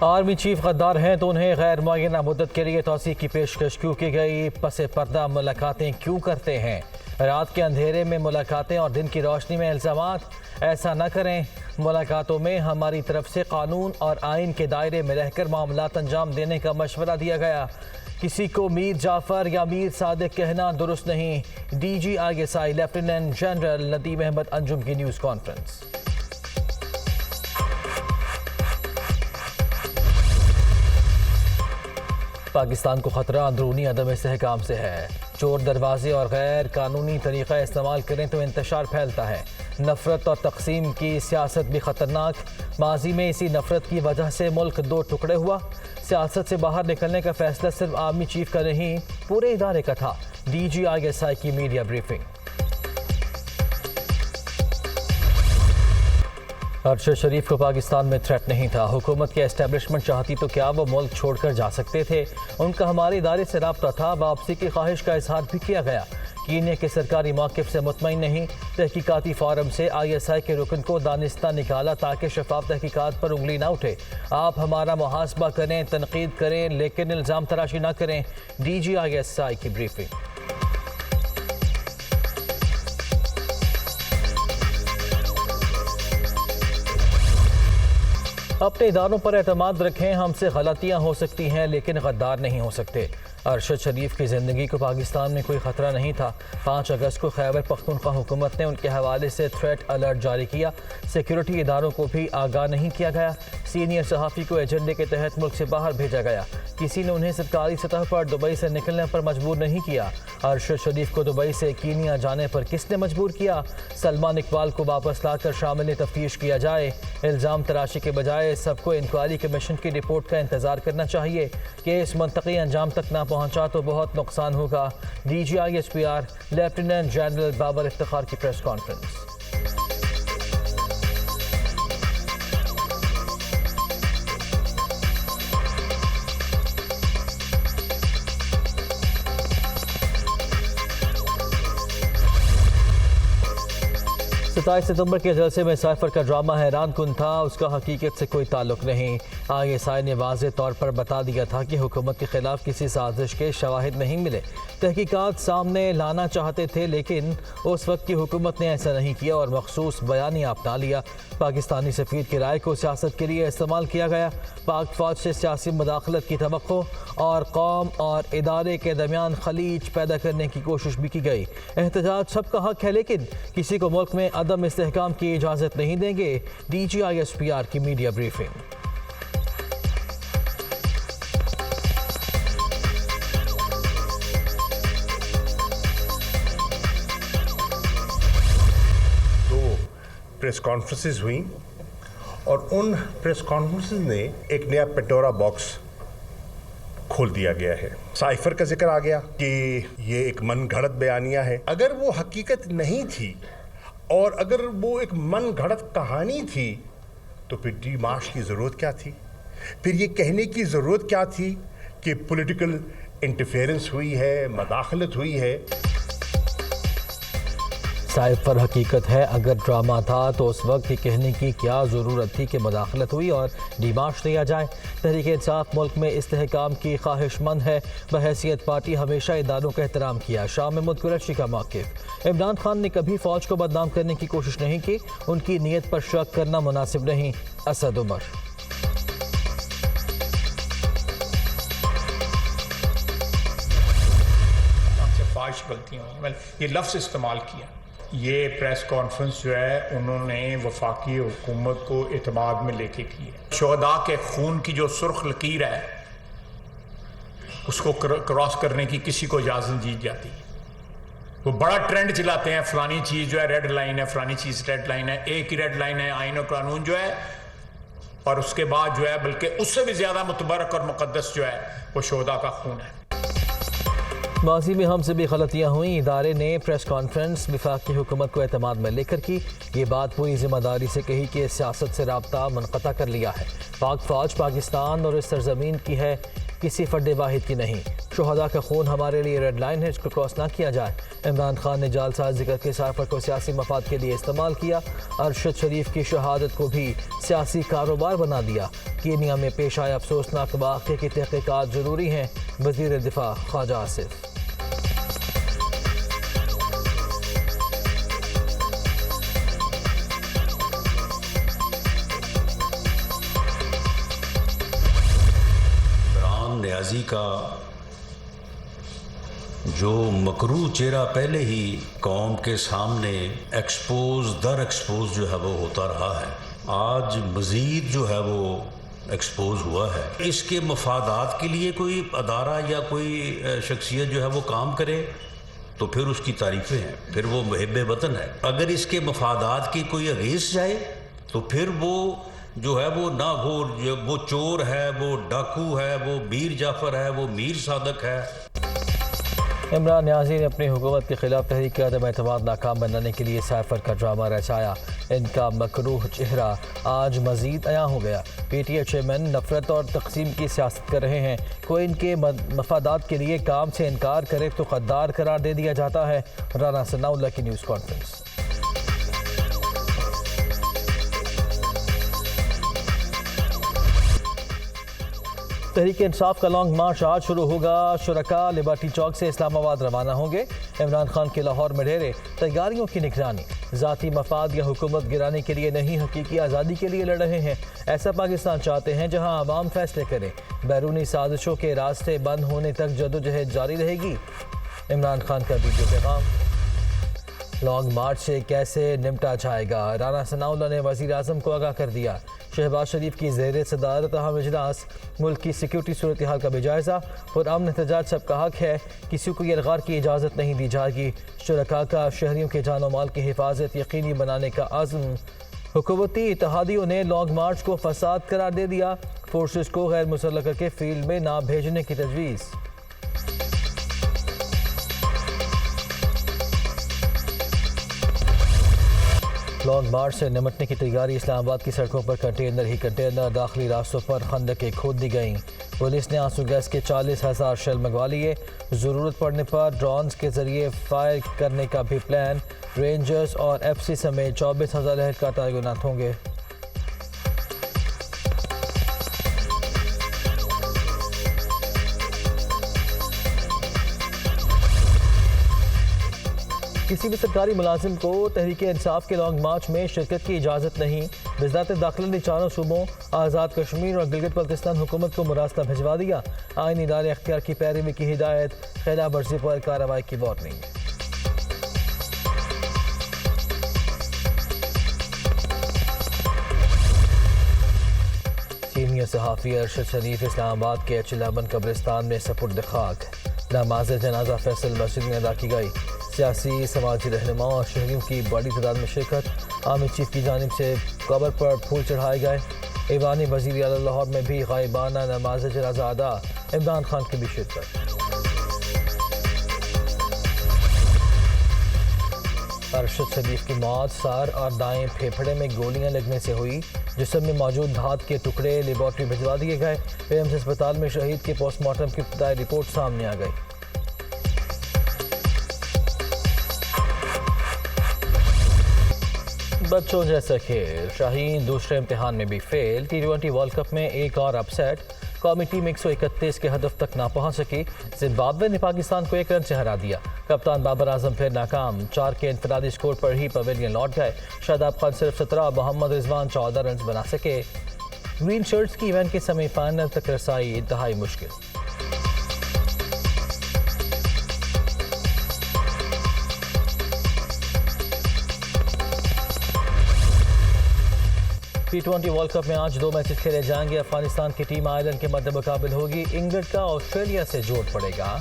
Army chief غدار ہیں تو انہیں غیر معینہ مدت کے لیے توسیع کی پیشکش کیوں کی گئی؟ پس پردہ ملاقاتیں کیوں کرتے ہیں؟ رات کے اندھیرے میں ملاقاتیں اور دن کی روشنی میں الزامات؟ ایسا نہ کریں۔ ملاقاتوں میں ہماری طرف سے قانون اور آئین کے دائرے میں رہ کر معاملات انجام دینے کا مشورہ دیا گیا۔ کسی کو میر جعفر یا میر صادق کہنا درست نہیں۔ D G I S I lieutenant general Nadeem Ahmed Anjum کی نیوز کانفرنس۔ پاکستان کو خطرہ اندرونی عدم استحکام سے ہے۔ چور دروازے اور غیر قانونی طریقہ استعمال کریں تو انتشار پھیلتا ہے۔ نفرت اور تقسیم کی سیاست بھی خطرناک۔ ماضی میں اسی نفرت کی وجہ سے ملک دو ٹکڑے ہوا۔ سیاست سے باہر نکلنے کا فیصلہ صرف آرمی چیف کا نہیں، پورے ادارے کا تھا۔ ڈی جی آئی ایس آئی کی میڈیا بریفنگ۔ ارشد شریف کو پاکستان میں تھریٹ نہیں تھا۔ حکومت کی اسٹیبلشمنٹ چاہتی تو کیا وہ ملک چھوڑ کر جا سکتے تھے؟ ان کا ہمارے ادارے سے رابطہ تھا۔ واپسی کی خواہش کا اظہار بھی کیا گیا۔ کینیا کے سرکاری موقف سے مطمئن نہیں۔ تحقیقاتی فورم سے آئی ایس آئی کے رکن کو دانستہ نکالا تاکہ شفاف تحقیقات پر انگلی نہ اٹھے۔ آپ ہمارا محاسبہ کریں، تنقید کریں، لیکن الزام تراشی نہ کریں۔ ڈی جی آئی ایس آئی کی بریفنگ۔ اپنے اداروں پر اعتماد رکھیں۔ ہم سے غلطیاں ہو سکتی ہیں لیکن غدار نہیں ہو سکتے۔ ارشد شریف کی زندگی کو پاکستان میں کوئی خطرہ نہیں تھا۔ 5 اگست کو خیبر پختونخوا حکومت نے ان کے حوالے سے تھریٹ الرٹ جاری کیا۔ سیکیورٹی اداروں کو بھی آگاہ نہیں کیا گیا۔ سینئر صحافی کو ایجنڈے کے تحت ملک سے باہر بھیجا گیا۔ کسی نے انہیں سرکاری سطح پر دبئی سے نکلنے پر مجبور نہیں کیا۔ ارشد شریف کو دبئی سے کینیا جانے پر کس نے مجبور کیا؟ سلمان اقبال کو واپس لا کر شامل تفتیش کیا جائے۔ الزام تراشی کے بجائے سب کو انکوائری کمیشن کی رپورٹ کا انتظار کرنا چاہیے۔ کیس منطقی انجام تک نہ پہنچا تو بہت نقصان ہوگا۔ D G I S P R lieutenant general Babar Iftikhar کی پریس کانفرنس۔ 27 ستمبر کے جلسے میں سائفر کا ڈرامہ حیران کن تھا۔ اس کا حقیقت سے کوئی تعلق نہیں۔ آئی ایس آئی نے واضح طور پر بتا دیا تھا کہ حکومت کے خلاف کسی سازش کے شواہد نہیں ملے۔ تحقیقات سامنے لانا چاہتے تھے لیکن اس وقت کی حکومت نے ایسا نہیں کیا اور مخصوص بیانیہ اپنا لیا۔ پاکستانی سفیر کی رائے کو سیاست کے لیے استعمال کیا گیا۔ پاک فوج سے سیاسی مداخلت کی توقع اور قوم اور ادارے کے درمیان خلیج پیدا کرنے کی کوشش بھی کی گئی۔ احتجاج سب کا حق ہے لیکن کسی کو ملک میں عدم استحکام کی اجازت نہیں دیں گے۔ D G I S P R کی میڈیا بریفنگ۔ پریس کانفرنسز ہوئیں اور ان پریس کانفرنسز نے ایک نیا پینڈورا باکس کھول دیا گیا ہے۔ سائفر کا ذکر آ گیا کہ یہ ایک من گھڑت بیانیہ ہے۔ اگر وہ حقیقت نہیں تھی اور اگر وہ ایک من گھڑت کہانی تھی تو پھر ڈی مارش کی ضرورت کیا تھی؟ پھر یہ کہنے کی ضرورت کیا تھی کہ پولیٹیکل انٹرفیئرنس ہوئی ہے، مداخلت ہوئی ہے؟ سائفر حقیقت ہے۔ اگر ڈرامہ تھا تو اس وقت یہ کہنے کی کیا ضرورت تھی کہ مداخلت ہوئی اور ڈیمارش دیا جائے؟ تحریک انصاف ملک میں استحکام کی خواہش مند ہے۔ بحیثیت پارٹی ہمیشہ اداروں کا احترام کیا۔ شاہ محمود قریشی کا موقف: عمران خان نے کبھی فوج کو بدنام کرنے کی کوشش نہیں کی۔ ان کی نیت پر شک کرنا مناسب نہیں۔ اسد عمر: فاحش غلطیاں ہوئی، یہ لفظ استعمال کیا۔ یہ پریس کانفرنس جو ہے انہوں نے وفاقی حکومت کو اعتماد میں لے کے کی ہے۔ شہداء کے خون کی جو سرخ لکیر ہے اس کو کراس کرنے کی کسی کو اجازت دی جاتی ہے۔ وہ بڑا ٹرینڈ چلاتے ہیں، فلانی چیز جو ہے ریڈ لائن ہے، فلانی چیز ریڈ لائن ہے۔ ایک ہی ریڈ لائن ہے آئین و قانون جو ہے، اور اس کے بعد جو ہے بلکہ اس سے بھی زیادہ متبرک اور مقدس جو ہے وہ شہداء کا خون ہے۔ ماضی میں ہم سے بھی غلطیاں ہوئیں۔ ادارے نے پریس کانفرنس وفاقی حکومت کو اعتماد میں لے کر کی۔ یہ بات پوری ذمہ داری سے کہی کہ سیاست سے رابطہ منقطع کر لیا ہے۔ پاک فوج پاکستان اور اس سرزمین کی ہے۔ کسی فرد واحد کی نہیں. شہداء کا خون ہمارے لیے ریڈ لائن ہے, اس کو کراس نہ کیا جائے. عمران خان نے جعل سازی کر کے سائفر کو سیاسی مفاد کے لیے استعمال کیا. ارشد شریف کی شہادت کو بھی سیاسی کاروبار بنا دیا. کینیا میں پیش آئے افسوسناک واقعے کی تحقیقات ضروری ہیں. وزیر دفاع خواجہ آصف. نیازی کا جو مکروہ چہرہ پہلے ہی قوم کے سامنے ایکسپوز جو ہے وہ ہوتا رہا ہے, آج مزید جو ہے وہ ایکسپوز ہوا ہے. اس کے مفادات کے لیے کوئی ادارہ یا کوئی شخصیت جو ہے وہ کام کرے تو پھر اس کی تعریفیں ہیں, پھر وہ محب وطن ہے. اگر اس کے مفادات کی کوئی اگینسٹ جائے تو پھر وہ جو ہے وہ نہ وہ چور ہے, وہ ڈاکو ہے, وہ میر جعفر ہے, وہ میر صادق ہے. عمران نیازی نے اپنی حکومت کے خلاف تحریک عدم اعتماد ناکام بنانے کے لیے سائفر کا ڈرامہ رچایا. ان کا مکروہ چہرہ آج مزید عیاں ہو گیا. پی ٹی آئی چیئرمین نفرت اور تقسیم کی سیاست کر رہے ہیں. کوئی ان کے مفادات کے لیے کام سے انکار کرے تو غدار قرار دے دیا جاتا ہے. رانا ثناءاللہ کی نیوز کانفرنس. تحریک انصاف کا لانگ مارچ آج شروع ہوگا. شرکاء لبرٹی چوک سے اسلام آباد روانہ ہوں گے. عمران خان کے لاہور میں ڈھیرے, تیاریوں کی نگرانی. ذاتی مفاد یا حکومت گرانے کے لیے نہیں, حقیقی آزادی کے لیے لڑ رہے ہیں. ایسا پاکستان چاہتے ہیں جہاں عوام فیصلے کریں. بیرونی سازشوں کے راستے بند ہونے تک جدوجہد جاری رہے گی. عمران خان کا ویڈیو پیغام. لانگ مارچ سے کیسے نمٹا جائے گا, رانا ثناءاللہ نے وزیر اعظم کو آگاہ کر دیا. شہباز شریف کی زیر صدارت اہم اجلاس. ملک کی سیکیورٹی صورتحال کا بھی جائزہ. پرامن احتجاج سب کا حق ہے, کسی کو یہ الغار کی اجازت نہیں دی جائے گی. شرکاء کا شہریوں کے جان و مال کی حفاظت یقینی بنانے کا عزم. حکومتی اتحادیوں نے لانگ مارچ کو فساد قرار دے دیا. فورسز کو غیر مسلح کر کے فیلڈ میں نہ بھیجنے کی تجویز. لانگ مارچ سے نمٹنے کی تیاری. اسلام آباد کی سڑکوں پر کنٹینر ہی کنٹینر, داخلی راستوں پر خندقیں کھود دی گئیں. پولیس نے آنسو گیس کے 40,000 شیل منگوا لیے. ضرورت پڑنے پر ڈرونز کے ذریعے فائر کرنے کا بھی پلان. رینجرز اور ایف سی سمیت 24,000 اہلکار تعینات ہوں گے. کسی بھی سرکاری ملازم کو تحریک انصاف کے لانگ مارچ میں شرکت کی اجازت نہیں. وزارت داخلہ نے چاروں صوبوں آزاد کشمیر اور گلگت بلتستان حکومت کو مراسلہ بھجوا دیا. آئینی دار اختیار کی پیروی کی ہدایت. خلاف ورزی پر کارروائی کی وارننگ. سینئر صحافی ارشد شریف اسلام آباد کے چلابن قبرستان میں سپرد خاک. نماز جنازہ فیصل مسجد میں ادا کی گئی. سیاسی سماجی رہنماؤں اور شہریوں کی بڑی تعداد میں شرکت. عامر چیف کی جانب سے قبر پر پھول چڑھائے گئے. ایوانی وزیر اعلیٰ لاہور میں بھی غائبانہ نماز جنازہ ادا. عمران خان کی بھی شرکت. ارشد شریف کی موت سر اور دائیں پھیپھڑے میں گولیاں لگنے سے ہوئی. جسم میں موجود دھات کے ٹکڑے لیبارٹری بھجوا دیے گئے. ایمس ہسپتال میں شہید کے پوسٹ مارٹم کی ابتدائی رپورٹ سامنے آ گئی. بچوں جیسا کھیل. شاہین دوسرے امتحان میں بھی فیل. T20 ورلڈ کپ میں ایک اور اپ سیٹ. قومی ٹیم 131 کے ہدف تک نہ پہنچ سکی. زمبابوے نے پاکستان کو 1 رن سے ہرا دیا. کپتان بابر اعظم پھر ناکام. 4 کے انفرادی سکور پر ہی پویلین لوٹ گئے. شاداب خان صرف 17, محمد رضوان 14 رنز بنا سکے. گرین شرٹس کی ایونٹ کے سیمی فائنل تک رسائی انتہائی مشکل. T20 ورلڈ کپ میں آج 2 میچز کھیلے جائیں گے. افغانستان کی ٹیم آئرلینڈ کے مد مقابل ہوگی. انگلینڈ کا آسٹریلیا سے جوڑ پڑے گا.